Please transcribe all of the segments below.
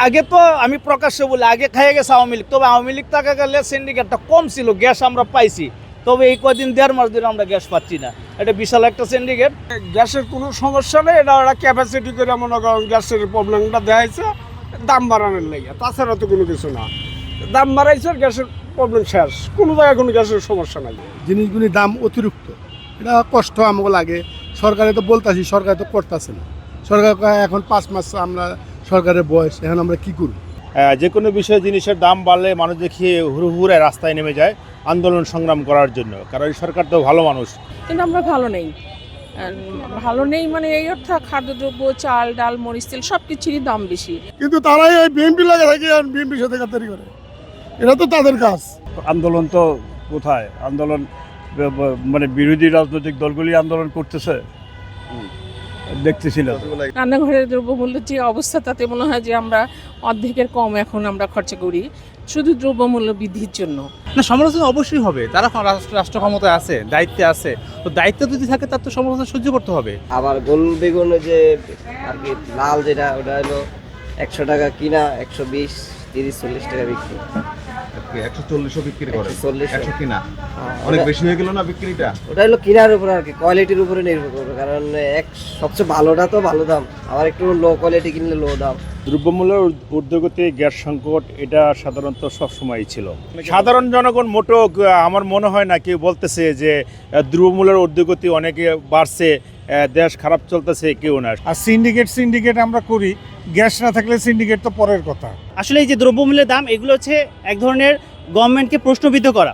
আগে তো আমি প্রকাশ্যে বলি আগে খাইয়ে গেছে আওয়ামী লীগ, তবে আওয়ামী লীগ টাকা গেলে সিন্ডিকেটটা কম ছিল, গ্যাস আমরা পাইছি। তবে এই কদিন 1.5 মাস ধরে আমরা গ্যাস পাচ্ছি না, এটা বিশাল একটা সিন্ডিকেট। গ্যাসের কোনো সমস্যা নেই, এটা ওরা ক্যাপাসিটি করে মনে করেন গ্যাসের প্রবলেমটা দেখাইছে দাম বাড়ানোর লেগে, তাছাড়া তো কোনো কিছু না। দাম বাড়াইছে আর গ্যাসের প্রবলেম শেষ, কোনো জায়গায় কোনো গ্যাসের সমস্যা নাই। জিনিসগুলির দাম অতিরিক্ত, এটা কষ্ট আমাকে লাগে। সরকারে তো বলতেছি, সরকারে তো করতেছে না। সরকার এখন 5 মাস আমরা সরকারের বয়স, এখন আমরা কি করব? যে কোনো বিষয়ে জিনিসের দাম বাড়লে মানুষ দেখিয়ে হুড়হুড়ে রাস্তায় নেমে যায় আন্দোলন সংগ্রাম করার জন্য, কারণ এই সরকার তো ভালো মানুষ। কিন্তু আমরা ভালো নেই, ভালো নেই মানে এই অর্থ খাদ্যদ্রব্য, চাল ডাল মরিচ তেল সব কিছুরই দাম বেশি। কিন্তু তারাই ওই বিএনপি লাগে থাকে আর বিএনপির সাথে কাতারি করে, এটা তো তাদের কাজ। আন্দোলন তো কোথায় আন্দোলন, মানে বিরোধী রাজনৈতিক দলগুলি আন্দোলন করতেছে দেখতেছিলাম। রান্নাঘরের দ্রব্যমূল্যের যে অবস্থা, তাতে মনে হয় যে আমরা অর্ধেকের কম এখন আমরা খরচা করি শুধু দ্রব্যমূল্য বৃদ্ধির জন্য। না, সমালোচনা অবশ্যই হবে, তারা রাষ্ট্র ক্ষমতায় আছে, দায়িত্বে আছে, তো দায়িত্ব যদি থাকে তার তো সমালোচনা সহ্য করতে হবে। আবার গোল বেগুন যে আর কি লাল যেটা, ওটা হলো 100 টাকা কিনা, 120, 30, 40 টাকা বিক্রি। 140 বিক্রি করে, 140 কিনা অনেক বেশি হয়ে গেল না বিক্রিটা? ওটা হলো কিনার উপর আর কি, কোয়ালিটির উপরে নির্ভর করবে, কারণ সবচেয়ে ভালোটা তো ভালো দাম, আবার একটু লো কোয়ালিটি কিনলে লো দাম। দ্রব্যমূল্যের ঊর্ধ্বগতি, গ্যাস সংকট এটা সাধারণত সবসময়ই ছিল। সাধারণ জনগণ মোটো আমার মনে হয় না কেউ বলতেছে যে দ্রব্যমূল্যের ঊর্ধ্বগতি অনেকে বাড়ছে, দেশ খারাপ চলতেছে, কেউ না। আর সিন্ডিকেট আমরা করি, গ্যাস না থাকলে সিন্ডিকেট তো পরের কথা। আসলে এই যে দ্রব্যমূল্যের দাম, এগুলো হচ্ছে এক ধরনের গভর্নমেন্টকে প্রশ্নবিদ্ধ করা।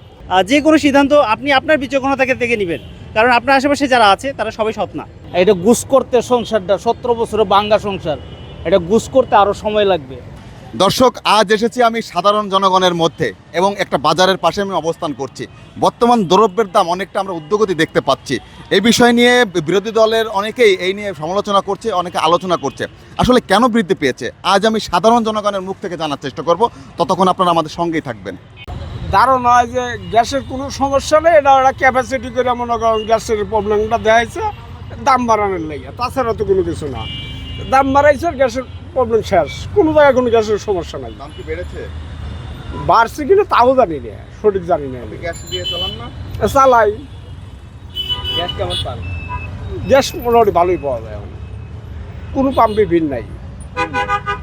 যে কোনো সিদ্ধান্ত আপনি আপনার বিচক্ষণতা থেকে নেবেন, কারণ আপনার আশেপাশে যারা আছে তারা সবাই সৎ না। এটা গুছ করতে সংসারটা 17 বছরের বাঙ্গা সংসার, এটা গুছ করতে আরও সময় লাগবে। দর্শক, আজ এসেছি আমি সাধারণ জনগণের মধ্যে এবং একটা বাজারের পাশে আমি অবস্থান করছি। বর্তমান দ্রব্যের দাম অনেকটা আমরা ঊর্ধ্বগতি দেখতে পাচ্ছি। এই বিষয় নিয়ে বিরোধী দলের অনেকেই এই নিয়ে সমালোচনা করছে, অনেকে আলোচনা করছে আসলে কেন বৃদ্ধি পেয়েছে। আজ আমি সাধারণ জনগণের মুখ থেকে জানার চেষ্টা করব, ততক্ষণ আপনারা আমাদের সঙ্গেই থাকবেন। ধারণা হয় যে গ্যাসের কোনো সমস্যা নেই, এটা ওরা ক্যাপাসিটি করে মনে করেন গ্যাসের প্রবলেমটা দেখাইছে দাম বাড়ানোর লেগে, তাছাড়া তো কোনো কিছু না। দাম বাড়াইছে আর গ্যাসের প্রবলেম শেষ, কোনো জায়গায় কোনো গ্যাসের সমস্যা নাই। দাম কি বেড়েছে? বাড়ছে কিনা তাও জানি না, সঠিক জানি না। গ্যাস দিয়ে চালান না? চালাই। গ্যাস কেমন পান? গ্যাস মোটামুটি ভালোই পাওয়া যায়, এখন কোনো পাম্পে ভিড় নাই।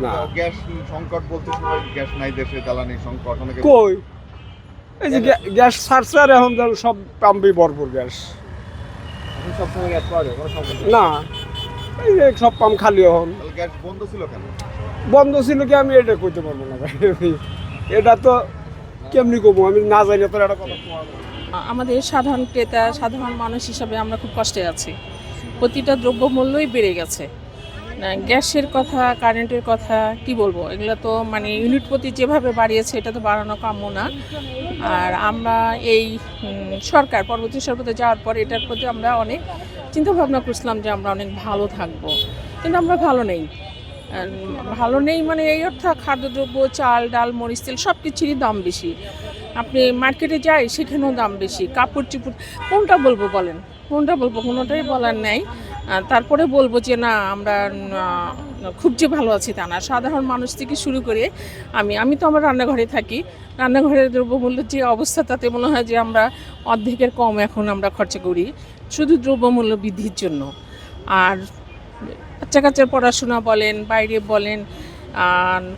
না, গ্যাস সংকট বলতে গ্যাস নাই দেশে, জ্বালানি সংকট অনেকে কই এই যে গ্যাস ছাড়ছে আর এখন সব পাম্পে ভরপুর গ্যাস। সবসময় গ্যাস পাওয়া যায়, কোনো সমস্যা না, এই যে সব পাম্প খালি। এখন গ্যাস বন্ধ ছিল কেন? বন্ধ ছিল কি আমি এটা করতে পারবো না ভাই, এটা তো কেমনি করবো আমি না জানি তো এটা কথা। আমাদের সাধারণ ক্রেতা, সাধারণ মানুষ হিসাবে আমরা খুব কষ্টে আছি। প্রতিটা দ্রব্যমূল্যই বেড়ে গেছে। গ্যাসের কথা, কারেন্টের কথা কি বলবো, এগুলো তো মানে ইউনিট প্রতি যেভাবে বাড়িয়েছে এটা তো বাড়ানো কাম্য না। আর আমরা এই সরকার পরবর্তী সরকারে যাওয়ার পর এটার প্রতি আমরা অনেক চিন্তা ভাবনা করছিলাম যে আমরা অনেক ভালো থাকবো, কিন্তু আমরা ভালো নেই। ভালো নেই মানে এই অর্থ খাদ্যদ্রব্য, চাল ডাল মরিচ তেল সব কিছুরই দাম বেশি। আপনি মার্কেটে যাই সেখানেও দাম বেশি। কাপড় চুপড় কোনটা বলবো বলেন, কোনটা বলবো, কোনোটাই বলার নেই। তারপরে বলবো যে না আমরা খুব যে ভালো আছি তা না। সাধারণ মানুষ থেকে শুরু করে আমি তো আমার রান্নাঘরে থাকি, রান্নাঘরের দ্রব্যমূল্যের যে অবস্থা, তাতে মনে হয় যে আমরা অর্ধেকের কম এখন আমরা খরচা করি শুধু দ্রব্যমূল্য বৃদ্ধির জন্য। আর বাচ্চা কাচ্চার পড়াশোনা বলেন, বাইরে বলেন,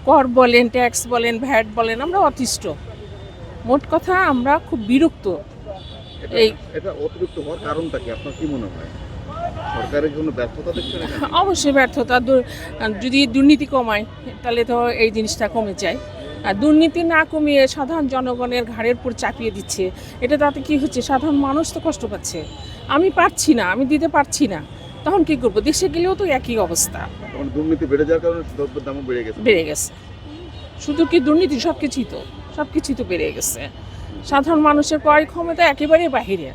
কর বলেন, ট্যাক্স বলেন, ভ্যাট বলেন, আমরা অতিষ্ঠ। মোট কথা আমরা খুব বিরক্ত। এটা অতিরিক্ত হওয়ার কারণটা কি আপনার কি মনে হয়? সরকারের কোনো ব্যর্থতা দেখছেন? অবশ্যই ব্যর্থতা। যদি দুর্নীতি কমায় তাহলে তো এই জিনিসটা কমে যায়। আর দুর্নীতি না কমিয়ে সাধারণ জনগণের ঘাড়ের উপর চাপিয়ে দিচ্ছে, এটা তাতে কি হচ্ছে, সাধারণ মানুষ তো কষ্ট পাচ্ছে। আমি পারছি না, আমি দিতে পারছি না, তখন কি করবো? দেশে গেলেও তো একই অবস্থা। দুর্নীতি বেড়ে যাওয়ার কারণে দ্রব্যের দামও বেড়ে গেছে। শুধু কি দুর্নীতি, সব কিছুই তো বেড়ে গেছে। সাধারণ মানুষের ক্রয় ক্ষমতা একেবারে বাহিরে।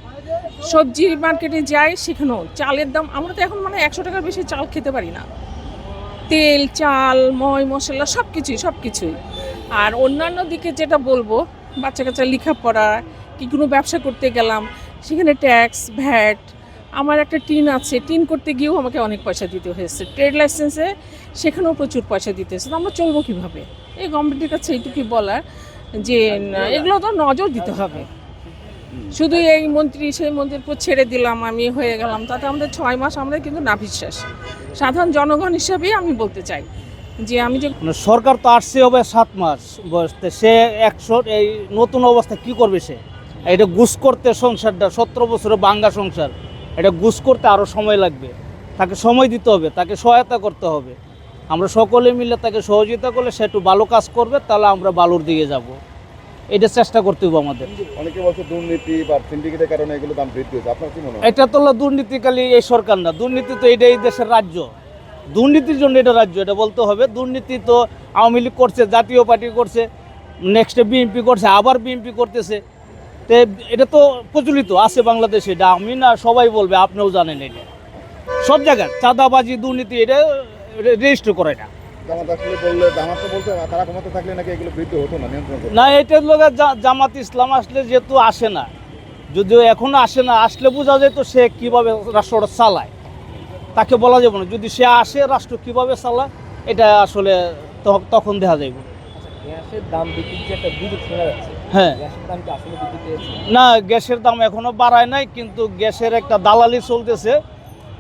সবজি মার্কেটে যাই, সেখানেও চালের দাম, আমরা তো এখন মানে 100 টাকার বেশি চাল খেতে পারি না। তেল, চাল, মশলা সব কিছুই। আর অন্যান্য দিকে যেটা বলবো, বাচ্চা কাচ্চা লেখাপড়া কি কোনো ব্যবসা করতে গেলাম, সেখানে ট্যাক্স, ভ্যাট, আমার একটা টিন আছে, টিন করতে গিয়েও আমাকে অনেক পয়সা দিতে হয়েছে, ট্রেড লাইসেন্সে সেখানেও প্রচুর পয়সা দিতে হয়েছে। তো আমরা চলবো কীভাবে? এই গভর্নমেন্টের কাছে এইটুকুই বলার যে এগুলো তো নজর দিতে হবে। শুধু এই মন্ত্রী সেই মন্ত্রীর উপর ছেড়ে দিলাম, আমি হয়ে গেলাম, তাতে আমাদের 6 মাস আমরা কিন্তু না বিশ্বাস। সাধারণ জনগণ হিসাবেই আমি বলতে চাই যে আমি যে মানে সরকার তো আসছে হবে 7 মাস বয়সতে, সে 100 এই নতুন অবস্থা কি করবে? সে এটা গুছ করতে সংসারটা 17 বছরের বাঙ্গা সংসার, এটা গুছ করতে আরও সময় লাগবে। তাকে সময় দিতে হবে, তাকে সহায়তা করতে হবে। আমরা সকলে মিলে তাকে সহযোগিতা করলে সে একটু ভালো কাজ করবে, তাহলে আমরা ভালোর দিকে যাব। এটা চেষ্টা করতে হবে আমাদের। অনেকে বলছে দুর্নীতি বা সিন্ডিকেটের কারণে এগুলো দাম বৃদ্ধি হয়েছে, আপনার কি মনে হয়? এটা তো দুর্নীতিকালী এই সরকার না, দুর্নীতি তো এটা এই দেশের রাজ্য, দুর্নীতির জন্য এটা রাজ্য, এটা বলতে হবে। দুর্নীতি তো আওয়ামী লীগ করছে, জাতীয় পার্টি করছে, নেক্সটে বিএনপি করছে, আবার বিএনপি করতেছে। তো এটা তো প্রচলিত আছে বাংলাদেশে, এটা আমি না সবাই বলবে, আপনিও জানেন। এটা সব জায়গায় চাঁদাবাজি দুর্নীতি এটা রেজিস্টার করে না। জামাত আসলে বললে, জামাত তো বলতে তারা ক্ষমতা থাকলে নাকি এগুলো বৃদ্ধি হতো না, নিয়ন্ত্রণ করতো। না, এটার লোক জামাত ইসলাম আসলে যেহেতু আসে না, যদিও এখনো আসে না, আসলে বোঝা যেত সে কীভাবে রাষ্ট্রটা চালায়, তাকে বলা যাবে না। যদি সে আসে রাষ্ট্র কীভাবে চালায় এটা আসলে তখন দেখা যাবে। গ্যাসের দাম বৃদ্ধির যে একটা গুজব শোনা যাচ্ছে, হ্যাঁ, গ্যাসের দাম কি আসলে বৃদ্ধি পেয়েছে? না, গ্যাসের দাম এখনো বাড়ায় নাই, কিন্তু গ্যাসের একটা দালালি চলতেছে।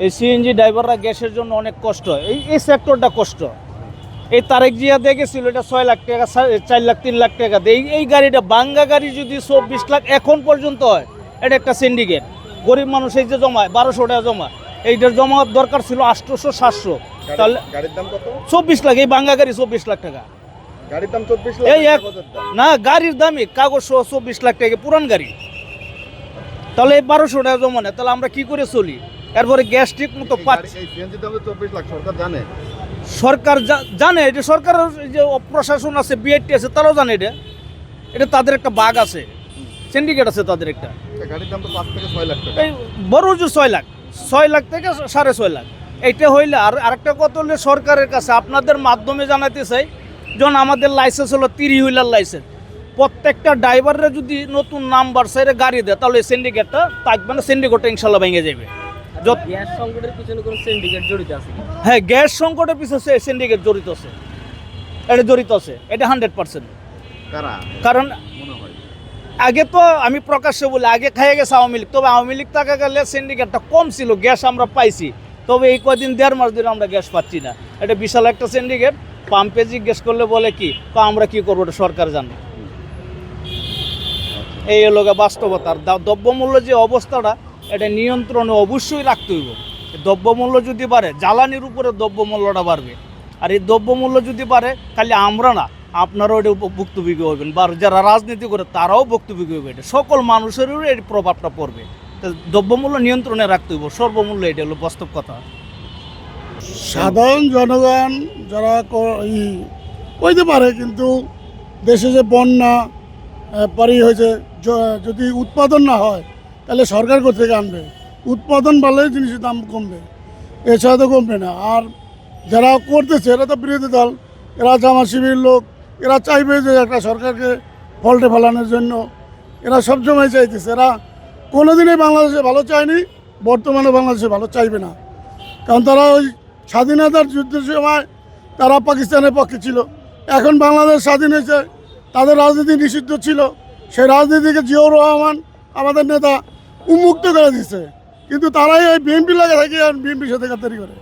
এই সিএনজি ড্রাইভাররা গ্যাসের জন্য অনেক কষ্ট হয়, এই সেক্টরটা কষ্ট। এই তারেক জিয়া দেখেছিল এটা 6 লাখ টাকা, 4 লাখ 3 লাখ টাকা দেয়। এই গাড়িটা বাঙ্গা গাড়ি যদি 24 লাখ এখন পর্যন্ত হয়, এটা একটা সিন্ডিকেট। গরিব মানুষ এই যে জমায় 1200 টাকা জমা, এইটার জমা দরকার ছিল 800 700, তাহলে গাড়ির দাম কত? 24 লাখ। এই বাঙ্গা গাড়ি 24 লাখ টাকা। গাড়ির দাম 24 লাখ, এই না, গাড়ির দামই কাগজ সহ 24 লাখ টাকা পুরান গাড়ি। তাহলে এই 1200 টাকা জমা নেয়, তাহলে আমরা কি করে চলি? এরপরে গ্যাস ঠিক মতো পাচ্ছি। এই সিএনজি দাম 24 লাখ, সরকার জানে? সরকার জানে, এটা সরকারের যে প্রশাসন আছে, বিআরটি আছে, তারাও জানে। এটা তাদের একটা বাগ আছে, সিন্ডিকেট আছে তাদের একটা। গাড়ির দাম তো 5 থেকে 6 লাখ টাকা। এই বড় যে 6 লাখ, 6 লাখ থেকে 6.5 লাখ। এইটা হইলে আর আরেকটা কথা হলে সরকারের কাছে আপনাদের মাধ্যমে জানাতে চাই, যখন আমাদের লাইসেন্স হলো 3 হুইলার লাইসেন্স, প্রত্যেকটা ড্রাইভাররা যদি নতুন নাম্বার সাইডে গাড়ি দেয়, তাহলে সিন্ডিকেটটা থাকবে না, সিন্ডিকেটটা ইনশাল্লাহ ভেঙে যাবে। গ্যাস সংকটের পিছনে কোনো সিন্ডিকেট জড়িত আছে কি? হ্যাঁ, গ্যাস সংকটের পিছনে সিন্ডিকেট জড়িত আছে, এটা 100%। কারা কারণ মনে হয়? আগে তো আমি প্রকাশ্যে বলি, আগে খাইয়ে গেছে আওয়ামী লীগ, তবে আওয়ামী লীগ থাকা গেলে সিন্ডিকেটটা কম ছিল, গ্যাস আমরা পাইছি। তবে এই কদিন 1.5 মাস ধরে আমরা গ্যাস পাচ্ছি না। এটা বিশাল একটা সিন্ডিকেট। পাম্পে জিজ্ঞেস করলে বলে কি, আমরা কি করবো, এটা সরকার জানে। এই হলো বাস্তবতার দ্রব্যমূল্য যে অবস্থাটা, এটা নিয়ন্ত্রণে অবশ্যই রাখতে হইব। দ্রব্যমূল্য যদি বাড়ে, জ্বালানির উপরে দ্রব্যমূল্যটা বাড়বে। আর এই দ্রব্যমূল্য যদি বাড়ে, খালি আমরা না, আপনারাও এটা ভুক্তভোগী হবেন, বা যারা রাজনীতি করে তারাও ভুক্তভোগী হবে। এটা সকল মানুষেরও এর প্রভাবটা পড়বে। তো দ্রব্যমূল্য নিয়ন্ত্রণে রাখতে হইব, সর্বমূল্য। এটা হলো বাস্তব কথা। সাধারণ জনগণ যারা কইতে পারে, কিন্তু দেশে যে বন্যা পারি হয়েছে, যদি উৎপাদন না হয় তাহলে সরকার কোথেকে আনবে? উৎপাদন বাড়লে জিনিসের দাম কমবে, এছাড়া তো কমবে না। আর যারা করতেছে এরা তো বিরোধী দল, এরা জামাত শিবির লোক, এরা চাইবে যে একটা সরকারকে ফল্টে ফেলানোর জন্য। এরা সবসময় চাইতেছে, এরা কোনোদিনই বাংলাদেশে ভালো চায়নি, বর্তমানে বাংলাদেশে ভালো চাইবে না। কারণ তারা ওই স্বাধীনতার যুদ্ধের সময় তারা পাকিস্তানের পক্ষে ছিল, এখন বাংলাদেশ স্বাধীন হয়েছে, তাদের রাজনীতি নিষিদ্ধ ছিল, সেই রাজনীতিকে জিয়াউর রহমান আমাদের নেতা উন্মুক্ত করে দিচ্ছে। কিন্তু তারাই ওই বিএনপি লাগে থাকে আর বিএনপির সাথে গাদ্দারি করে।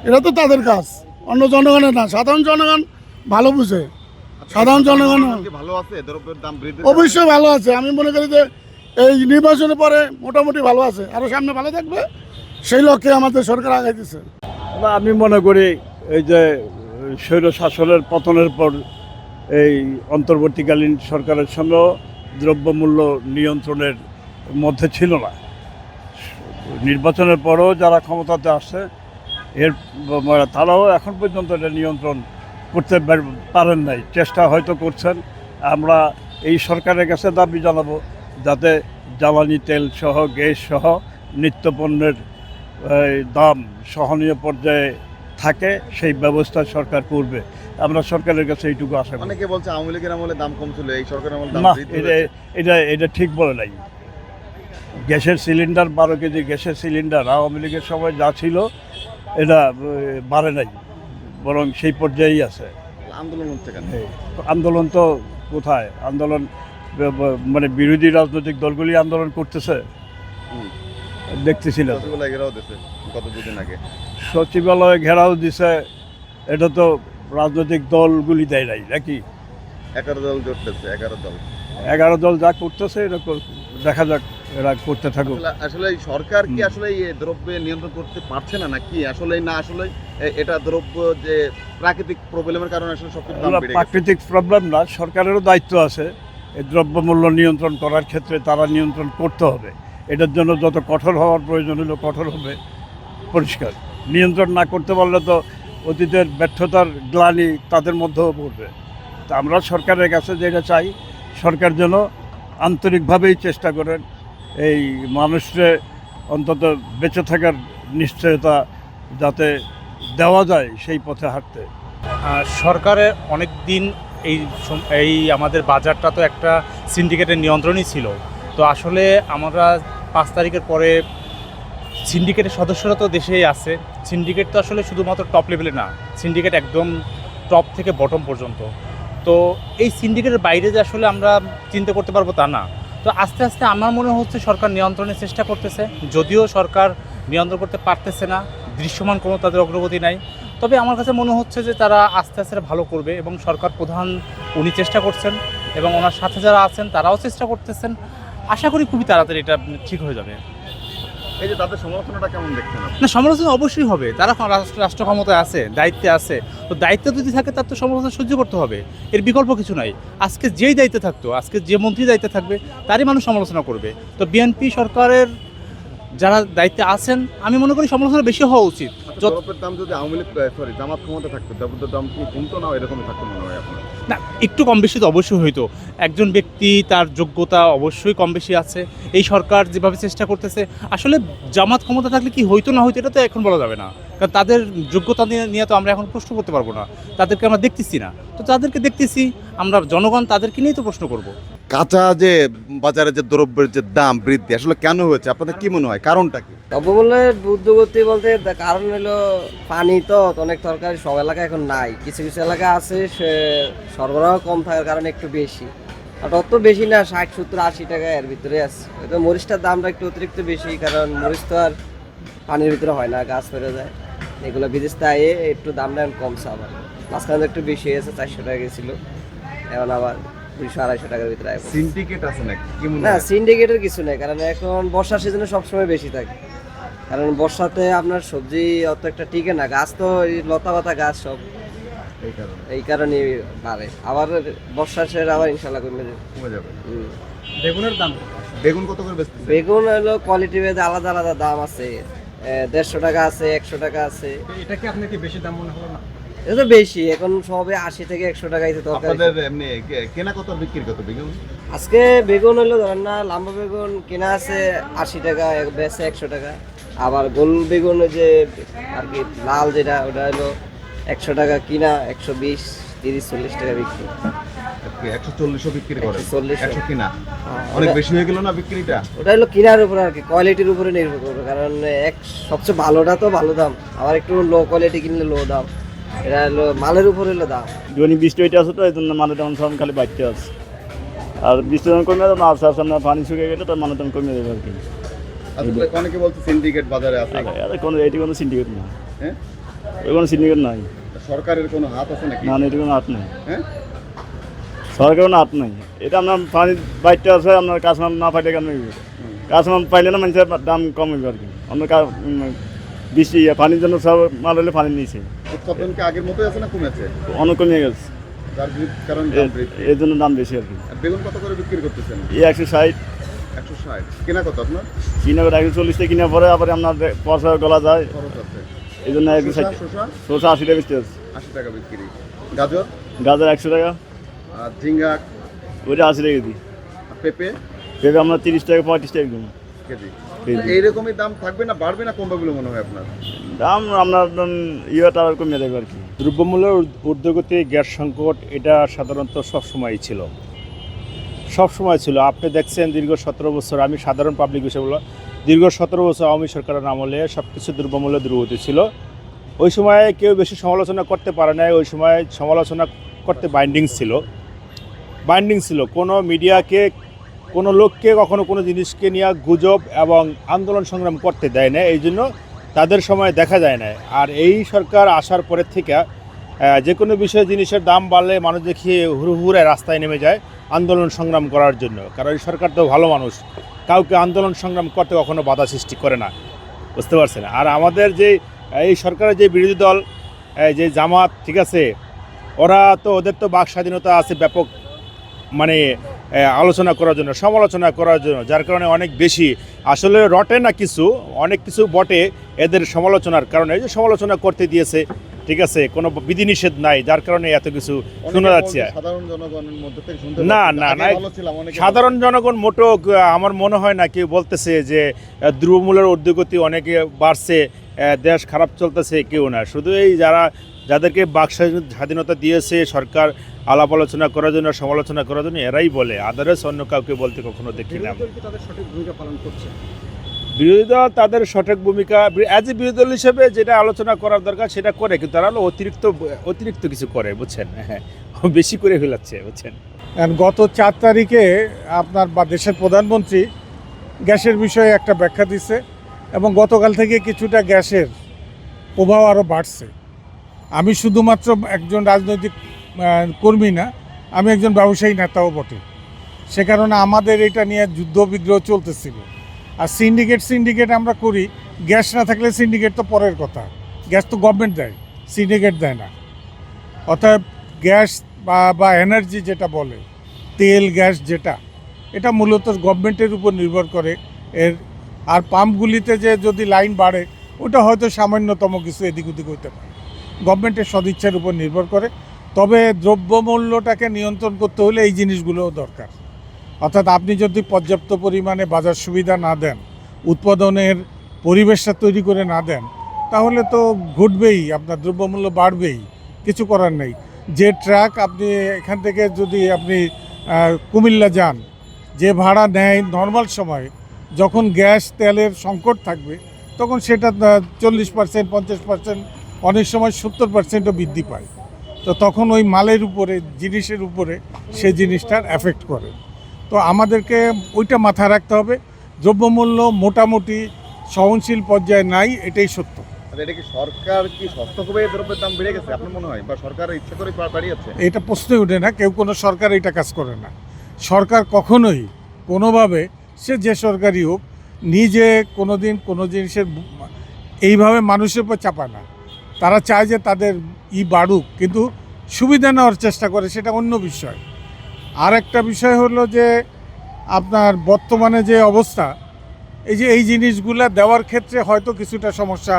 এটা তো তাদের কাজ, অন্য জনগণের না। সাধারণ জনগণ ভালো বুঝে, সাধারণ জনগণ ভালো আছে, দ্রব্যের দাম বৃদ্ধি অবশ্যই ভালো আছে। আমি মনে করি যে এই নির্বাচনের পরে মোটামুটি ভালো আছে, আরও সামনে ভালো থাকবে, সেই লক্ষ্যে আমাদের সরকার আগাইতেছে। আমি মনে করি এই যে স্বৈর শাসনের পতনের পর এই অন্তর্বর্তীকালীন সরকারের সঙ্গে দ্রব্যমূল্য নিয়ন্ত্রণের মধ্যে ছিল না। নির্বাচনের পরও যারা ক্ষমতাতে আসছে তারাও এখন পর্যন্ত এটা নিয়ন্ত্রণ করতে পারেন নাই, চেষ্টা হয়তো করছেন। আমরা এই সরকারের কাছে দাবি জানাবো যাতে জ্বালানি তেল সহ গ্যাস সহ নিত্যপণ্যের দাম সহনীয় পর্যায়ে থাকে, সেই ব্যবস্থা সরকার করবে। আমরা সরকারের কাছে এইটুকু আশা করি। অনেকে বলছে আওয়ামী লীগের আমলে দাম কম ছিল, এই সরকারের আমলে দাম না, বৃদ্ধি হয়েছে। এটা ঠিক বলে নাই। গ্যাসের সিলিন্ডার 12 কেজি গ্যাসের সিলিন্ডার আওয়ামী লীগের সময় যা ছিল এটা বাড়ে নাই, বরং সেই পর্যায়েই আছে। আন্দোলন হচ্ছে কেন? আন্দোলন তো কোথায় আন্দোলন, মানে বিরোধী রাজনৈতিক দলগুলি আন্দোলন করতেছে দেখতেছিলাম। সচিবালয় ঘেরাও দিছে গত দুদিন আগে। সচিবালয়ে ঘেরাও দিছে, এটা তো রাজনৈতিক দলগুলি দেয় নাই নাকি? 11 দল জোটতেছে, 11 দল। 11 দল যা করতেছে এটা দেখা যাক, এরা করতে থাকুক। আসলে এই সরকার কি আসলে এই দ্রব্যে নিয়ন্ত্রণ করতে পারছে না নাকি আসলে না আসলে এটা দ্রব্য যে প্রাকৃতিক প্রবলেমের কারণে আসলে সবকিছু দাম বেড়ে গেছে? প্রাকৃতিক প্রবলেম না, সরকারেরও দায়িত্ব আছে এই দ্রব্যমূল্য নিয়ন্ত্রণ করার ক্ষেত্রে। তারা নিয়ন্ত্রণ করতে হবে, এটার জন্য যত কঠোর হওয়ার প্রয়োজন হলো কঠোর হবে, পরিষ্কার। নিয়ন্ত্রণ না করতে পারলে তো অতীতের ব্যর্থতার গ্লানি তাদের মধ্যেও পড়বে। তা আমরা সরকারের কাছে যেটা চাই, সরকার যেন আন্তরিকভাবেই চেষ্টা করেন এই মানুষের অন্তত বেঁচে থাকার নিশ্চয়তা যাতে দেওয়া যায়, সেই পথে হাঁটতে। সরকারের অনেক দিন এই আমাদের বাজারটা তো একটা সিন্ডিকেটের নিয়ন্ত্রণই ছিল। তো আসলে আমরা 5 তারিখের পরে সিন্ডিকেটের সদস্যরা তো দেশেই আছে। সিন্ডিকেট তো আসলে শুধুমাত্র টপ লেভেলে না, সিন্ডিকেট একদম টপ থেকে বটম পর্যন্ত। তো এই সিন্ডিকেটের বাইরে যে আসলে আমরা চিন্তা করতে পারবো তা না। তো আস্তে আস্তে আমার মনে হচ্ছে সরকার নিয়ন্ত্রণের চেষ্টা করতেছে, যদিও সরকার নিয়ন্ত্রণ করতে পারতেছে না, দৃশ্যমান কোনো তাদের অগ্রগতি নাই। তবে আমার কাছে মনে হচ্ছে যে তারা আস্তে আস্তে ভালো করবে, এবং সরকার প্রধান উনি চেষ্টা করছেন এবং ওনার সাথে যারা আছেন তারাও চেষ্টা করতেছেন। আশা করি খুবই তাড়াতাড়ি এটা ঠিক হয়ে যাবে। এই যে তাদের সমালোচনাটা কেমন দেখছেন আপনি? না, সমালোচনা অবশ্যই হবে, তারা রাষ্ট্র ক্ষমতায় আছে, দায়িত্বে আছে। তো দায়িত্ব যদি থাকে তার তো সমালোচনা সহ্য করতে হবে, এর বিকল্প কিছু নাই। আজকে যেই দায়িত্বে থাকতো, আজকে যে মন্ত্রী দায়িত্বে থাকবে তারই মানুষ সমালোচনা করবে। তো বিএনপি সরকারের যারা দায়িত্বে আছেন, আমি মনে করি সমালোচনা বেশি হওয়া উচিত। দ্রব্যের দাম যদি আওয়ামী লীগ জামাত ক্ষমতা থাকতো, দ্রব্যের দাম কি কমতো না এরকমই থাকতো মনে হয় আপনার? না, একটু কম বেশি তো অবশ্যই হইতো। একজন ব্যক্তি তার যোগ্যতা অবশ্যই কম বেশি আছে। এই সরকার যেভাবে চেষ্টা করতেছে, আসলে জামাত ক্ষমতা থাকলে কি হইতো না হইতো এটা তো এখন বলা যাবে না, কারণ তাদের যোগ্যতা নিয়ে তো আমরা এখন প্রশ্ন করতে পারবো না। তাদেরকে আমরা দেখতেছি না, তো তাদেরকে দেখতেছি আমরা, জনগণ তাদেরকে নিয়েই তো প্রশ্ন করব। কাঁচা যে বাজারে যে দ্রব্যের যে দাম বৃদ্ধি আসলে কেন হয়েছে আপনাদের কি মনে হয়, কারণটা কি? দ্রব্যমূল্যের ঊর্ধ্বগতি বলতে কারণ হলো পানি। তো অনেক তরকারি সব এলাকায় এখন নাই, কিছু কিছু এলাকা আছে সে সরবরাহ কম থাকার কারণে একটু বেশি, আর অত বেশি না, 60, 70, 80 টাকা এর ভিতরে আছে। হয়তো মরিচটার দামটা একটু অতিরিক্ত বেশি, কারণ মরিচ তো আর পানির ভিতরে হয় না, গাছ ফেরে যায়। এগুলো বিদেশ থেকে একটু দামটা এখন কমছে, আবার মাঝখানে একটু বেশি হয়েছে, 400 টাকা গেছিল, এখন আবার 200-250 টাকার ভিতরে। সিন্ডিকেট আছে নাকি কি মনে না, হয়? সিন্ডিকেটের কিছু নেই, কারণ এখন বর্ষার সিজনে সবসময় বেশি থাকে। কারণ বর্ষাতে আপনার সবজি অত একটা টিকে না, গাছ তো লতা পাতা গাছ সব, এই কারণে বাড়ে। আবার বর্ষা শেষ আবার ইনশাল্লাহ কমে যাবে। বেগুনের দাম, বেগুন কত করে বেচতেছে? বেগুন হলো কোয়ালিটি ভেদে আলাদা আলাদা দাম আছে, 150 টাকা আছে, 100 টাকা আছে। এটা কি আপনার কি বেশি দাম মনে হলো না? এটা তো বেশি, এখন সবে 80 থেকে 100 টাকা আছে তরকারি। আপনাদের এমনি কেনা কত বিক্রি কত বেগুন? আজকে বেগুন হলো ধরেন না, লম্বা বেগুন কেনা আছে 80 টাকা, বেচে 100 টাকা। আবার গোল বেগুন যে আর কি লাল যেটা, ওটা হলো 100 টাকা কিনা, 120, 30, 40 টাকা বিক্রি। 140 বিক্রি করে, 140 100 কিনা, অনেক বেশি হয়ে গেল না বিক্রিটা? ওটা হলো কিনার উপর আর কি, কোয়ালিটির উপরে নির্ভর করবে। কারণ সবচেয়ে ভালোটা তো ভালো দাম, আবার একটু লো কোয়ালিটি কিনলে লো দাম। এটা হলো মালের উপর হলো দাম। জনি বৃষ্টি হইতে আছে তো এই জন্য মানে তেমন সব খালি বাড়তে আছে, আর বৃষ্টি যখন কমে যাবে না, আস্তে আস্তে আপনার পানি শুকিয়ে গেলে তার মানে তেমন কমে যাবে আর কি। আসলে অনেকে বলছে সিন্ডিকেট বাজারে আছে। এটি কোনো সিন্ডিকেট না, হ্যাঁ, কোনো সিন্ডিকেট নাই। সরকারের কোনো হাত আছে নাকি? না, এটি কোনো হাত নেই, হ্যাঁ, সরকারের কোনো হাত নেই। এটা আপনার পানি বাড়তে আছে, আপনার কাঁচমাল না পাইলে কেন কাঁচমাল পাইলে না মানুষের দাম কমবে আর কি। আপনার বৃষ্টি পানির জন্য সব মাল হলে পানি নিয়েছে, উৎপাদন কি আগের মতোই আছে না কমেছে? অনেক কমে গেছে, যার কারণ দাম বৃদ্ধি। এর জন্য দাম বেশি আর কি। আর বেগুন কত করে বিক্রি করতেছেন? 160, 160 কেনা কত আপনার? কিনা করে 140 টাকা কিনা পরে আবার আপনার পয়সা গলা যায়, খরচ আছে এই জন্য শসা 80 টাকা বেশি আছে, 80 টাকা বিক্রি। গাজর? গাজর 100 টাকা, আর ঝিঙ্গা? ওইটা 80 টাকা দিই। পেঁপে? পেঁপে আমরা 30 টাকা 35 টাকা দিই কেজি। কেজি। এইরকমই দাম থাকবে না বাড়বে না কমবে বলে মনে হয় আপনার? দাম আপনার ইয়েটা আর কমে যাবে আর কি। দ্রব্যমূল্যের ঊর্ধ্বগতি, গ্যাস সংকট এটা সাধারণত সবসময়ই ছিল। সব সময় ছিল। আপনি দেখছেন দীর্ঘ 17 বছর, আমি সাধারণ পাবলিক হিসেবে বললাম, দীর্ঘ 17 বছর আওয়ামী সরকারের আমলে সব কিছু দ্রব্যমূল্য দ্রুত ছিল। ওই সময় কেউ বেশি সমালোচনা করতে পারে নাই, ওই সময় সমালোচনা করতে বাইন্ডিং ছিল। কোনো মিডিয়াকে, কোনো লোককে কখনো কোনো জিনিসকে নিয়ে গুজব এবং আন্দোলন সংগ্রাম করতে দেয় না, এই জন্য তাদের সময় দেখা যায় না। আর এই সরকার আসার পরের থেকে যে কোনো বিষয়ে জিনিসের দাম বাড়লে মানুষ দেখিয়ে হুড়ে রাস্তায় নেমে যায় আন্দোলন সংগ্রাম করার জন্য। কারণ এই সরকার তো ভালো মানুষ, কাউকে আন্দোলন সংগ্রাম করতে কখনো বাধা সৃষ্টি করে না, বুঝতে পারছেন। আর আমাদের যে এই সরকারের যে বিরোধী দল, যে জামাত, ঠিক আছে, ওদের তো বাক স্বাধীনতা আছে ব্যাপক, মানে আলোচনা করার জন্য, সমালোচনা করার জন্য, যার কারণে অনেক বেশি আসলে রটে না কিছু, অনেক কিছু বটে এদের সমালোচনার কারণে, যে সমালোচনা করতে দিয়েছে, ঠিক আছে, কোনো বিধিনিষেধ নাই, যার কারণে এত কিছু শোনা যাচ্ছে। সাধারণ জনগণের মধ্যে থেকে শুনতে না পাচ্ছি, না আগে না, ভালো ছিলাম, অনেকে সাধারণ জনগণ মোটো আমার মনে হয় না কেউ বলতেছে যে দ্রব্যমূল্যের ঊর্ধ্বগতি অনেকে বাড়ছে, দেশ খারাপ চলতেছে, কেউ না। শুধু এই যাদেরকে বাক স্বাধীনতা দিয়েছে সরকার আলাপ আলোচনা করার জন্য, সমালোচনা করার জন্য, এরাই বলে, আদারস অন্য কাউকে বলতে কখনো দেখি না। বিরোধী দল তাদের সঠিক ভূমিকা অ্যাজ এ বিরোধী দল হিসেবে যেটা আলোচনা করার দরকার সেটা করে, কিন্তু তারা হলো অতিরিক্ত কিছু করে, বুঝছেন, হ্যাঁ, বেশি করে ফেলাচ্ছে, বুঝছেন। গত 4 তারিখে আপনার দেশের প্রধানমন্ত্রী গ্যাসের বিষয়ে একটা ব্যাখ্যা দিছে এবং গতকাল থেকে কিছুটা গ্যাসের প্রভাব আরও বাড়ছে। আমি শুধুমাত্র একজন রাজনৈতিক কর্মী না, আমি একজন ব্যবসায়ী নেতাও বটে। সে কারণে আমাদের এটা নিয়ে যুদ্ধ বিগ্রহ চলতেছিল। আর সিন্ডিকেট আমরা করি, গ্যাস না থাকলে সিন্ডিকেট তো পরের কথা, গ্যাস তো গভর্নমেন্ট দেয়, সিন্ডিকেট দেয় না। অর্থাৎ গ্যাস বা এনার্জি যেটা বলে, তেল গ্যাস যেটা, এটা মূলত গভর্নমেন্টের উপর নির্ভর করে। আর পাম্পগুলিতে যে যদি লাইন বাড়ে, ওটা হয়তো সামান্যতম কিছু এদিক ওদিক হইতে পারে, গভর্নমেন্টের সদিচ্ছার উপর নির্ভর করে। তবে দ্রব্যমূল্যটাকে নিয়ন্ত্রণ করতে হলে এই জিনিসগুলোও দরকার। অর্থাৎ আপনি যদি পর্যাপ্ত পরিমাণে বাজার সুবিধা না দেন, উৎপাদনের পরিবেশটা তৈরি করে না দেন, তাহলে তো ঘটবেই, আপনার দ্রব্যমূল্য বাড়বেই, কিছু করার নেই। যে ট্রাক আপনি এখান থেকে যদি আপনি কুমিল্লা যান, যে ভাড়া নেয় নর্মাল সময়, যখন গ্যাস তেলের সংকট থাকবে তখন সেটা 40%, 50%, অনেক সময় 70%ও বৃদ্ধি পায়। তো তখন ওই মালের উপরে, জিনিসের উপরে সে জিনিসটার এফেক্ট করে। তো আমাদেরকে ওইটা মাথায় রাখতে হবে। দ্রব্যমূল্য মোটামুটি সহনশীল পর্যায়ে নাই, এটাই সত্য। এটা কি সরকার কি সস্তাভাবে দ্রব্যের দাম বেড়ে গেছে আপনার মনে হয়, বা সরকার ইচ্ছা করে বাড়িয়েছে? এটা প্রশ্নই ওঠে না, কোনো সরকার এটা কাজ করে না। সরকার কখনোই কোনোভাবে, সে যে সরকারই হোক, নিজে কোনোদিন কোনো জিনিসের এইভাবে মানুষের উপর চাপায় না। তারা চায় যে তাদের বাড়ুক, কিন্তু সুবিধা নেওয়ার চেষ্টা করে, সেটা অন্য বিষয়। আর একটা বিষয় হলো যে আপনার বর্তমানে যে অবস্থা, এই জিনিসগুলো দেওয়ার ক্ষেত্রে হয়তো কিছুটা সমস্যা,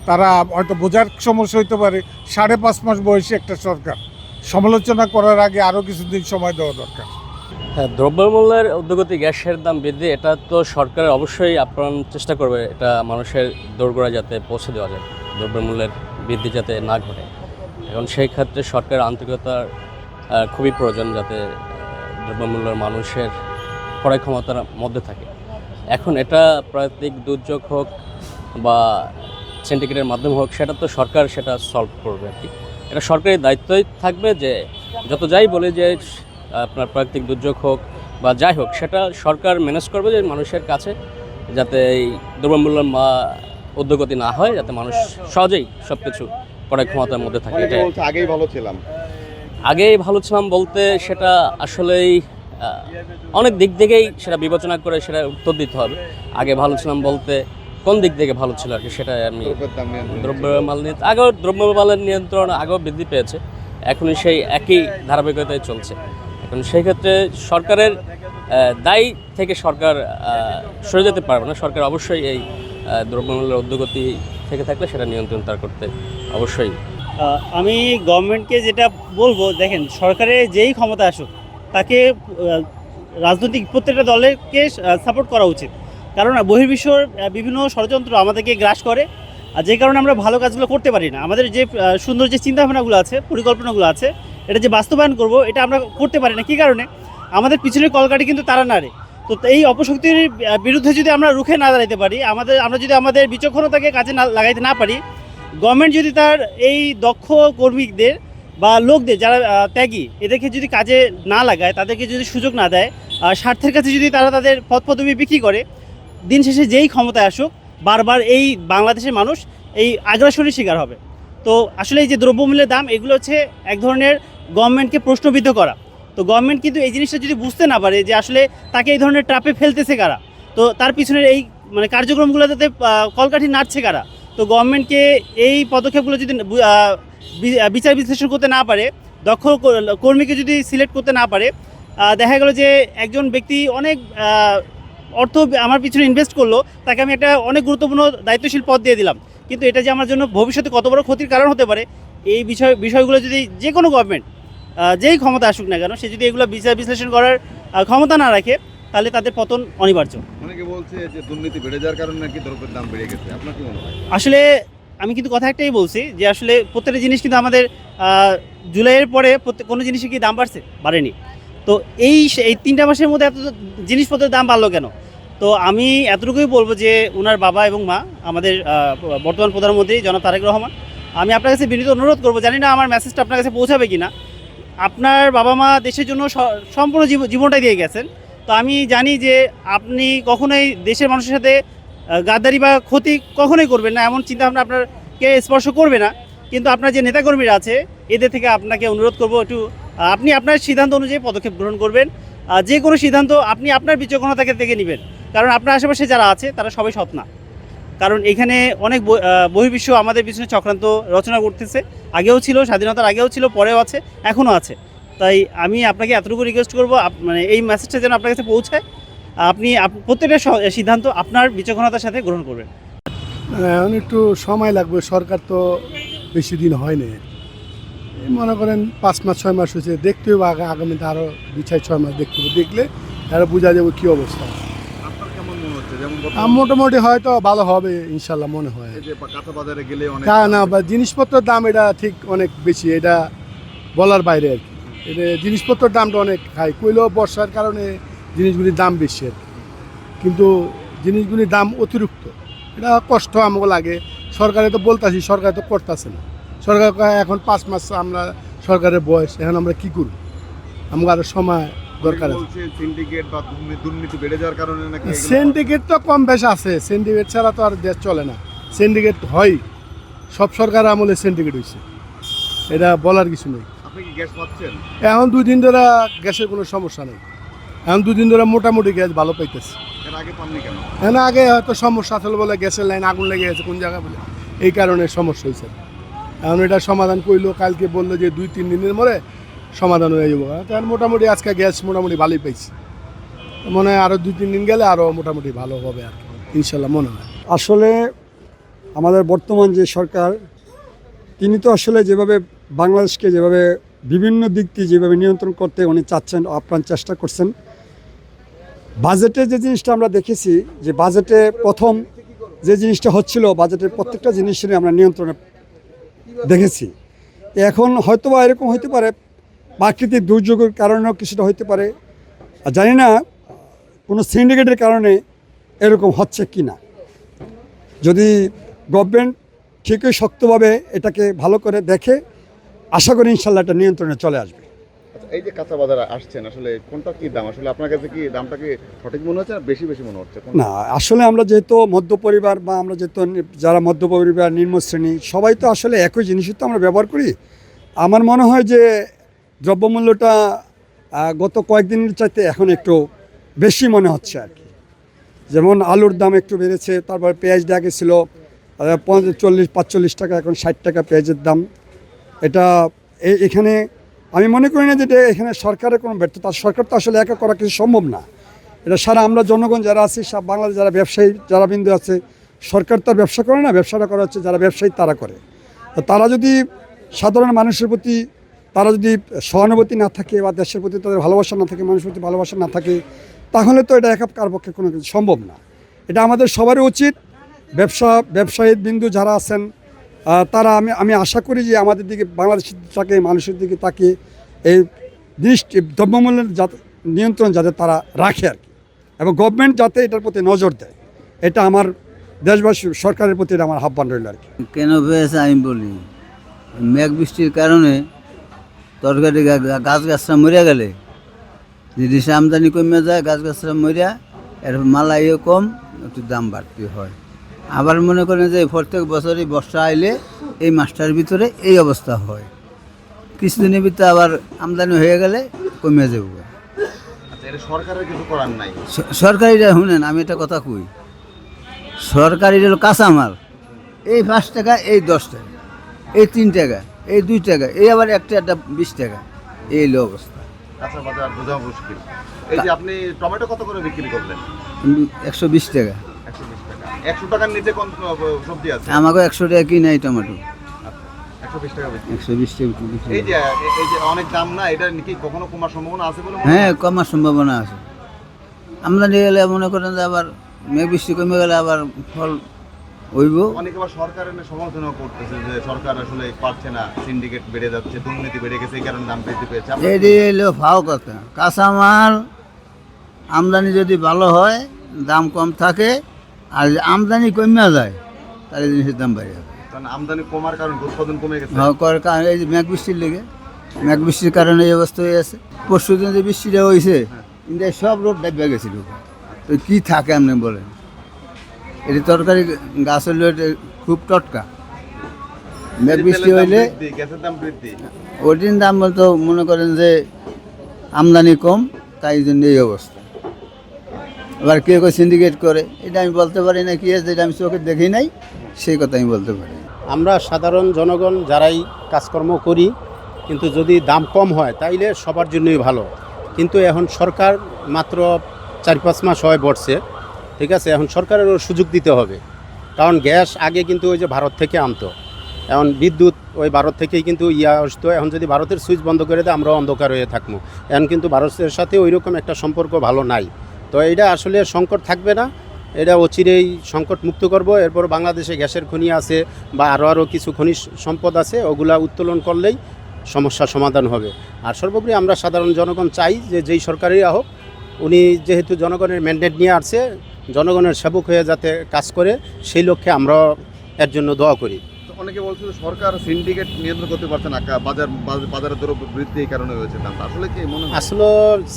তারা হয়তো বোঝার সমস্যা হইতে পারে। 5.5 মাস বয়সী একটা সরকার, সমালোচনা করার আগে আরও কিছুদিন সময় দেওয়া দরকার। হ্যাঁ, দ্রব্যমূল্যের ঊর্ধ্বগতি, গ্যাসের দাম বৃদ্ধি, এটা তো সরকারের অবশ্যই আপ্রাণ চেষ্টা করবে এটা মানুষের দোরগোড়ায় যাতে পৌঁছে দেওয়া যায়, দ্রব্যমূল্যের বৃদ্ধি যাতে না ঘটে। এখন সেই ক্ষেত্রে সরকারের আন্তরিকতার খুবই প্রয়োজন, যাতে দ্রব্যমূল্যের মানুষের ক্রয় ক্ষমতার মধ্যে থাকে। এখন এটা প্রাকৃতিক দুর্যোগ হোক বা সিন্ডিকেটের মাধ্যমে হোক, সেটা তো সরকার সেটা সলভ করবে আর কি। এটা সরকারি দায়িত্বই থাকবে যে যত যাই বলে যে আপনার প্রাকৃতিক দুর্যোগ হোক বা যাই হোক, সেটা সরকার ম্যানেজ করবে যে মানুষের কাছে যাতে এই দ্রব্যমূল্য ঊর্ধ্বগতি না হয়, যাতে মানুষ সহজেই সব কিছু ক্রয় ক্ষমতার মধ্যে থাকে। এটা আগেই ভালো ছিলাম বলতে সেটা আসলেই অনেক দিক থেকেই সেটা বিবেচনা করে সেটা উত্তর দিতে হবে। আগে ভালো ছিলাম বলতে কোন দিক থেকে ভালো ছিল আর কি, সেটা আমি দ্রব্যমালের নিয়ন্ত্রণ আগেও বৃদ্ধি পেয়েছে, এখনই সেই একই ধারাবাহিকতায় চলছে। এখন সেই ক্ষেত্রে সরকারের দায়ী থেকে সরকার সরে যেতে পারবে না। সরকার অবশ্যই এই দ্রব্যমূল্যের ঊর্ধ্বগতি থেকে থাকলে সেটা নিয়ন্ত্রণ তার করতে অবশ্যই। আমি গভর্নমেন্টকে যেটা বলবো, দেখেন, সরকারের যেই ক্ষমতা আসুক, তাকে রাজনৈতিক প্রত্যেকটা দলেরকে সাপোর্ট করা উচিত। কারণ বহির্বিশ্বর বিভিন্ন ষড়যন্ত্র আমাদেরকে গ্রাস করে, আর যে কারণে আমরা ভালো কাজগুলো করতে পারি না। আমাদের যে সুন্দর যে চিন্তাভাবনাগুলো আছে, পরিকল্পনাগুলো আছে, এটা যে বাস্তবায়ন করব, এটা আমরা করতে পারি না। কী কারণে? আমাদের পিছনের কলকাঠি কিন্তু তারা নাড়ে। তো এই অপশক্তির বিরুদ্ধে যদি আমরা রুখে না দাঁড়াতে পারি, আমরা যদি আমাদের বিচক্ষণতাকে কাজে লাগাইতে না পারি, গভর্নমেন্ট যদি তার এই দক্ষ কর্মীদের বা লোকদের যারা ত্যাগী এদেরকে যদি কাজে না লাগায়, তাদেরকে যদি সুযোগ না দেয়, স্বার্থের কাছে যদি তারা তাদের পদ পদবি বিক্রি করে, দিন শেষে যেই ক্ষমতায় আসুক বারবার এই বাংলাদেশের মানুষ এই আগ্রাসনের শিকার হবে। তো আসলে এই যে দ্রব্যমূল্যের দাম, এগুলো হচ্ছে এক ধরনের গভর্নমেন্টকে প্রশ্নবিদ্ধ করা। তো গভর্নমেন্ট কিন্তু এই জিনিসটা যদি বুঝতে না পারে যে আসলে তাকে এই ধরনের ট্রাপে ফেলতেছে কারা, তো তার পিছনের এই মানে কার্যক্রমগুলোতে কলকাঠি নাড়ছে কারা, তো গভর্নমেন্টকে এই পদক্ষেপগুলো যদি বিচার বিশ্লেষণ করতে না পারে, দক্ষ কর্মীকে যদি সিলেক্ট করতে না পারে, দেখা গেল যে একজন ব্যক্তি অনেক অর্থ আমার পিছনে ইনভেস্ট করলো, তাকে আমি একটা অনেক গুরুত্বপূর্ণ দায়িত্বশীল পদ দিয়ে দিলাম, কিন্তু এটা যে আমার জন্য ভবিষ্যতে কত বড় ক্ষতির কারণ হতে পারে, এই বিষয়গুলো যদি যে কোনো গভর্নমেন্ট যেই ক্ষমতা আসুক না কেন, সে যদি এগুলো বিচার বিশ্লেষণ করার ক্ষমতা না রাখে, তাহলে তাদের পতন অনিবার্য। অনেকে বলছে যে দুর্নীতি বেড়ে যাওয়ার কারণে নাকি দ্রব্যের দাম বেড়ে গেছে, আপনার কি মনে হয়? আসলে আমি কিন্তু কথা একটাই বলছি যে আসলে প্রত্যেকটা জিনিস কিন্তু আমাদের জুলাইয়ের পরে কোনো জিনিসের কি দাম বাড়েনি। তো এই 3টা মাসের মধ্যে এত জিনিসপত্রের দাম বাড়লো কেন? তো আমি এতটুকুই বলবো যে ওনার বাবা এবং মা আমাদের বর্তমান প্রধানমন্ত্রী জনাব তারেক রহমান, আমি আপনার কাছে বিনীত অনুরোধ করবো, জানি না আমার মেসেজটা আপনার কাছে পৌঁছাবে কিনা। আপনার বাবা মা দেশের জন্য সম্পূর্ণ জীবনটাই দিয়ে গেছেন। তো আমি জানি যে আপনি কখনোই দেশের মানুষের সাথে গাদ্দারি বা ক্ষতি কখনোই করবেন না, এমন চিন্তাভাবনা আপনাকে স্পর্শ করবে না। কিন্তু আপনার যে নেতাকর্মীরা আছে এদের থেকে আপনাকে অনুরোধ করবো, একটু আপনি আপনার সিদ্ধান্ত অনুযায়ী পদক্ষেপ গ্রহণ করবেন। যে কোনো সিদ্ধান্ত আপনি আপনার বিচক্ষণতাকে থেকে নেবেন, কারণ আপনার আশেপাশে যারা আছে তারা সবাই সৎ না। কারণ এখানে অনেক বহির্বিশ্ব আমাদের পিছনে চক্রান্ত রচনা করতেছে, আগেও ছিল, স্বাধীনতার আগেও ছিল, পরেও আছে, এখনও আছে। তাই আমি আপনাকে এতটুকু রিকোয়েস্ট করবো, মানে এই মেসেজটা যেন আপনার কাছে পৌঁছায়, আপনি প্রত্যেকটা সিদ্ধান্ত আপনার বিচক্ষণতার সাথে গ্রহণ করবেন। এখন একটু সময় লাগবে, সরকার তো বেশি দিন হয়নি, এই মনে করেন 5 মাস 6 মাস হয়েছে, দেখতে হবে আগামীতে আরও 2-6 মাস দেখতে হবে, দেখলে আরও বোঝা যাবে কী অবস্থা। আপনার কেমন মনে হচ্ছে? যেমন মোটামুটি হয়তো ভালো হবে ইনশাল্লাহ মনে হয়। এই যে কাঁচা বাজারে গেলে অনেক না বা জিনিসপত্রের দাম এটা ঠিক অনেক বেশি, এটা বলার বাইরে আর কি। এটা জিনিসপত্রের দামটা অনেক হাই, কইলেও বর্ষার কারণে জিনিসগুলির দাম বেশি আর কি, কিন্তু জিনিসগুলির দাম অতিরিক্ত, এটা কষ্ট আমাকে লাগে। সরকারে তো বলতেছি, সরকার তো করতেছে না। সরকার এখন 5 মাস আমরা সরকারের বয়স, এখন আমরা কি করব? আমাকে আরও সময় দরকার আছে। সিন্ডিকেট বা দুর্নীতি বেড়ে যাওয়ার কারণে নাকি সিন্ডিকেট তো কম বেশ আছে, সিন্ডিকেট ছাড়া তো আর দেশ চলে না। সিন্ডিকেট হয়, সব সরকার আমলে সিন্ডিকেট হয়েছে, এটা বলার কিছু নেই। আপনি কি গ্যাস পাচ্ছেন? এখন 2 দিন ধরে গ্যাসের কোনো সমস্যা নেই, এখন 2 দিন ধরে মোটামুটি গ্যাস ভালো পাইতেছে। এর আগে পাননি কেন? এখন আগে হয়তো সমস্যা ছিল বলে, গ্যাসের লাইন আগুন লেগে গেছে কোন জায়গা বলে, এই কারণে সমস্যা হয়েছে। এখন এটা সমাধান করলো, কালকে বললো যে 2-3 দিনের মধ্যে সমাধান হয়ে যাবো। এখন মোটামুটি আজকে গ্যাস মোটামুটি ভালোই পাইছি, মনে হয় আরও 2-3 দিন গেলে আরও মোটামুটি ভালো হবে আর কি, ইনশাল্লাহ মনে হয়। আসলে আমাদের বর্তমান যে সরকার, তিনি তো আসলে যেভাবে বাংলাদেশকে যেভাবে বিভিন্ন দিক দিয়ে যেভাবে নিয়ন্ত্রণ করতে উনি চাচ্ছেন, আপ্রাণ চেষ্টা করছেন। বাজেটে যে জিনিসটা আমরা দেখেছি, যে বাজেটে প্রথম যে জিনিসটা হচ্ছিল, বাজেটের প্রত্যেকটা জিনিসেরই আমরা নিয়ন্ত্রণে দেখেছি। এখন হয়তো বা এরকম হইতে পারে, প্রাকৃতিক দুর্যোগের কারণেও কিছুটা হইতে পারে, জানি না কোনো সিন্ডিকেটের কারণে এরকম হচ্ছে কি না। যদি গভর্নমেন্ট ঠিকই শক্তভাবে এটাকে ভালো করে দেখে, আশা করি ইনশাল্লাহ এটা নিয়ন্ত্রণে চলে আসবে। এই যে কাঁচা বাজারে আসছেন, আসলে কোনটা কি দাম? আসলে আপনার কাছে কি দামটা কি সঠিক মনে হচ্ছে না বেশি মনে হচ্ছে? না, আসলে আমরা যেহেতু মধ্য পরিবার, বা আমরা যেহেতু যারা মধ্য পরিবার, নিম্ন শ্রেণী, সবাই তো আসলে একই জিনিসই তো আমরা ব্যবহার করি। আমার মনে হয় যে দ্রব্যমূল্যটা গত কয়েকদিনের চাইতে এখন একটু বেশি মনে হচ্ছে আর কি। যেমন আলুর দাম একটু বেড়েছে, তারপর পেঁয়াজ আগে ছিল 40-45 টাকা, এখন 60 টাকা পেঁয়াজের দাম। এটা এখানে আমি মনে করি না যে এখানে সরকারের কোনো ব্যর্থতা, সরকার তো আসলে একা করা কিছু সম্ভব না। এটা সারা আমরা জনগণ যারা আছি, সব বাংলাদেশ যারা ব্যবসায়ী যারা বিন্দু আছে, সরকার তো ব্যবসা করে না, ব্যবসাটা করা হচ্ছে যারা ব্যবসায়ী তারা করে। তো তারা যদি সাধারণ মানুষের প্রতি তারা যদি সহানুভূতি না থাকে, বা দেশের প্রতি তাদের ভালোবাসা না থাকে, মানুষের প্রতি ভালোবাসা না থাকে, তাহলে তো এটা কার পক্ষে কোনো কিছু সম্ভব না। এটা আমাদের সবারই উচিত। ব্যবসায়ী বিন্দু যারা আছেন তারা আমি আশা করি যে আমাদের দিকে, বাংলাদেশের তাকে, মানুষের দিকে তাকে এই জিনিসটি দ্রব্যমূল্যের নিয়ন্ত্রণ যাতে তারা রাখে আর কি, এবং গভর্নমেন্ট যাতে এটার প্রতি নজর দেয়, এটা আমার দেশবাসী সরকারের প্রতি আমার আহ্বান রইল আর কি। কেন হয়েছে আমি বলি, মেঘ বৃষ্টির কারণে তরকারি গাছগাছরা মরিয়া গেলে জিনিসের আমদানি কমে যায়, গাছগাছরা মরিয়া এর মালাইও কম, একটু দাম বাড়তি হয়। আবার মনে করেন যে প্রত্যেক বছরই বর্ষা আইলে এই মাসটার ভিতরে এই অবস্থা হয়, কিছুদিনের ভিতরে আবার আমদানি হয়ে গেলে কমে যাবে। আচ্ছা, এটা সরকারের কিছু করার নাই। সরকারিরা শুনেন, আমি একটা কথা কই, সরকারি হলো কাঁচামাল, এই 5 টাকা, এই 10 টাকা, এই 3 টাকা, এই 2 টাকা, এই আবার একটা 20 টাকা, এই হলো অবস্থা। কাঁচা বাজার বোঝা মুশকিল। এই যে আপনি টমেটো কত করে বিক্রি করলেন? 120 টাকা। 120 টাকা। 100 টাকার নিচে কোন সবজি আছে? আমাকে 100 টাকা কি নাই টমেটো। 120 টাকা বিক্রি। 120 টাকা বিক্রি। এই যে অনেক দাম না, এটা কি কখনো কমার সম্ভাবনা আছে বলে মনে হয়? হ্যাঁ, কমার সম্ভাবনা আছে। আমদানি গেলে মনে করেন যে আবার মেঘ বৃষ্টি কমে গেলে আবার ফল হইব। অনেকে আবার সরকারের সমালোচনা করতেছে যে সরকার আসলে পারছে না, সিন্ডিকেট বেড়ে যাচ্ছে, দুর্নীতি বেড়ে গেছে, এই কারণে দাম বৃদ্ধি পেয়েছে। এটি হলো ফাও কথা। কাঁচামাল আমদানি যদি ভালো হয়, দাম কম থাকে, আর যদি আমদানি কমে যায় তাহলে জিনিসের দাম বেড়ে যাবে। কারণ আমদানি কমার কারণে উৎপাদন কমে গেছে। কারণ এই যে মেঘ বৃষ্টির লেগে, মেঘ বৃষ্টির কারণে এই অবস্থা হয়ে আছে। পরশু দিন যে বৃষ্টিটা হয়েছে, ইন্ডিয়ায় সব রোড ডাইবে গেছিল। তো কী থাকে আপনি বলেন? এটি তরকারি গাছ হইলে খুব টটকা, মেঘ বৃষ্টি হইলে গ্যাসের দাম বৃদ্ধি, ওই দিন দাম বলতো মনে করেন যে আমদানি কম, তাই জন্য এই অবস্থা। এবার কেউ কেউ সিন্ডিকেট করে, এটা আমি বলতে পারি না, কি আছে, এটা আমি চোখে দেখি নাই, সেই কথা আমি বলতে পারি। আমরা সাধারণ জনগণ যারাই কাজকর্ম করি, কিন্তু যদি দাম কম হয় তাইলে সবার জন্যই ভালো। কিন্তু এখন সরকার মাত্র 4-5 মাস হয় বসছে, ঠিক আছে, এখন সরকারেরও সুযোগ দিতে হবে। কারণ গ্যাস আগে কিন্তু ওই যে ভারত থেকে আনতো, এখন বিদ্যুৎ ওই ভারত থেকেই কিন্তু আসতো। এখন যদি ভারতের সুইচ বন্ধ করে দেয়, আমরাও অন্ধকার হয়ে থাকবো। এখন কিন্তু ভারতের সাথে ওই রকম একটা সম্পর্ক ভালো নাই। তো এটা আসলে সংকট থাকবে না, এটা অচিরেই সংকট মুক্ত করব। এরপর বাংলাদেশে গ্যাসের খনি আছে বা আরও কিছু খনিজ সম্পদ আছে, ওগুলা উত্তোলন করলেই সমস্যার সমাধান হবে। আর সর্বোপরি আমরা সাধারণ জনগণ চাই যে যেই সরকারই হোক, উনি যেহেতু জনগণের ম্যান্ডেট নিয়ে আসছে, জনগণের সেবক হয়ে যাতে কাজ করে, সেই লক্ষ্যে আমরা এর জন্য দোয়া করি। অনেকে বলছে যে সরকার সিন্ডিকেট নিয়ন্ত্রণ করতে পারছে না, বাজারের দ্রব্য বৃদ্ধি এই কারণে হয়েছে দাম। আসলে কি মনে হয়? আসলে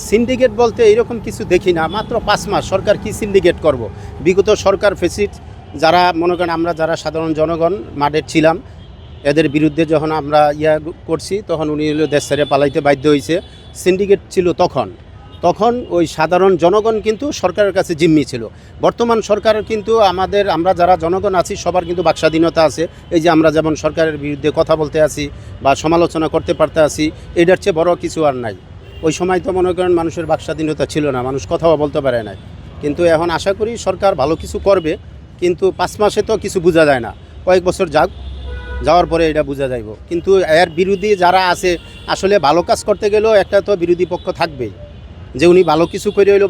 সিন্ডিকেট বলতে এরকম কিছু দেখি না। মাত্র 5 মাস সরকার কি সিন্ডিকেট করব? বিগত সরকার ফেসিট যারা মনে করেন, আমরা যারা সাধারণ জনগণ মাঠে ছিলাম, এদের বিরুদ্ধে যখন আমরা করছি, তখন উনি দেশ ছেড়ে পালাইতে বাধ্য হয়েছে। সিন্ডিকেট ছিল তখন ওই সাধারণ জনগণ কিন্তু সরকারের কাছে জিম্মি ছিল। বর্তমান সরকার কিন্তু আমরা যারা জনগণ আছি সবার কিন্তু বাকস্বাধীনতা আছে। এই যে আমরা যেমন সরকারের বিরুদ্ধে কথা বলতে আছি বা সমালোচনা করতে পারতে আছি, এটার চেয়ে বড় কিছু আর নাই। ওই সময় তো মনে করেন মানুষের বাকস্বাধীনতা ছিল না, মানুষ কথাও বলতে পারে না। কিন্তু এখন আশা করি সরকার ভালো কিছু করবে, কিন্তু 5 মাসে তো কিছু বোঝা যায় না, কয়েক বছর যাওয়ার পরে এটা বোঝা যাইব। কিন্তু এর বিরোধী যারা আছে, আসলে ভালো কাজ করতে গেলেও একটা তো বিরোধী পক্ষ থাকবেই, যে উনি ভালো কিছু করে হইলো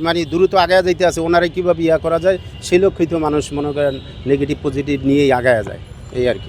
মানে দ্রুত আগায় যাইতে আছে, ওনারাই কীভাবে করা যায় সেই লক্ষ্যেই তো মানুষ মনে করেন নেগেটিভ পজিটিভ নিয়েই আগায় যায়, এই আর কি।